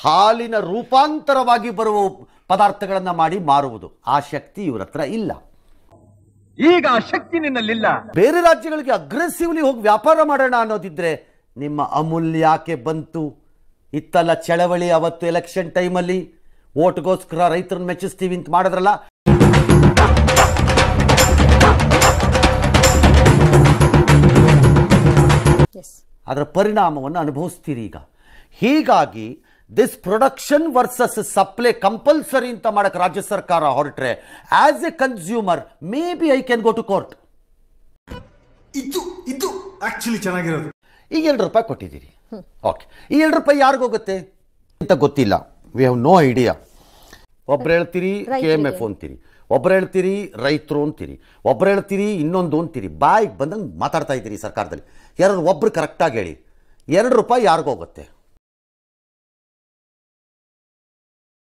ಹಾಲಿನ ರೂಪಾಂತರವಾಗಿ ಬರುವ ಪದಾರ್ಥಗಳನ್ನು ಮಾಡಿ ಮಾರುವುದು. ಆ ಶಕ್ತಿ ಇವರ ಹತ್ರ ಇಲ್ಲ. ಈಗ ಆ ಶಕ್ತಿ ನಿನ್ನಲ್ಲಿಲ್ಲ. ಬೇರೆ ರಾಜ್ಯಗಳಿಗೆ ಅಗ್ರೆಸಿವ್ಲಿ ಹೋಗಿ ವ್ಯಾಪಾರ ಮಾಡೋಣ ಅನ್ನೋದಿದ್ರೆ ನಿಮ್ಮ ಅಮೂಲ್ ಯಾಕೆ ಬಂತು? ಇತ್ತಲ್ಲ ಚಳವಳಿ ಅವತ್ತು ಎಲೆಕ್ಷನ್ ಟೈಮಲ್ಲಿ ಓಟ್ಗೋಸ್ಕರ ರೈತರನ್ನ ಮೆಚ್ಚಿಸ್ತೀವಿ ಅಂತ ಮಾಡಿದ್ರಲ್ಲ. ಅದರ ಪರಿಣಾಮವನ್ನು ಅನುಭವಿಸ್ತೀರಿ ಈಗ. ಹೀಗಾಗಿ this production versus supply compulsory ಅಂತ ಮಾಡಕ್ಕೆ ರಾಜ್ಯ ಸರ್ಕಾರ ಹೊರಟ್ರೆ as a consumer maybe I can go to court. ಇದು ಆಕ್ಚುಲಿ ಚೆನ್ನಾಗಿರೋದು. ಈಗ ₹2 ಕೊಟ್ಟಿದ್ದೀರಿ, ಓಕೆ. ಈ ₹2 ಯಾರಿಗೋಗುತ್ತೆ ಅಂತ ಗೊತ್ತಿಲ್ಲ. We have no idea. ಒಬ್ರು ಹೇಳ್ತೀರಿ KMF ಅಂತೀರಿ, ಒಬ್ರು ಹೇಳ್ತೀರಿ ರೈತರು ಅಂತೀರಿ, ಒಬ್ರು ಹೇಳ್ತೀರಿ ಇನ್ನೊಂದು ಅಂತೀರಿ. ಬಾಯಿಗೆ ಬಂದಂಗೆ ಮಾತಾಡ್ತಾ ಇದ್ದೀರಿ ಸರ್ಕಾರದಲ್ಲಿ. ಯಾರು ಒಬ್ರು ಕರೆಕ್ಟಾಗಿ ಹೇಳಿ, ₹2 ಯಾರಿಗೋಗುತ್ತೆ?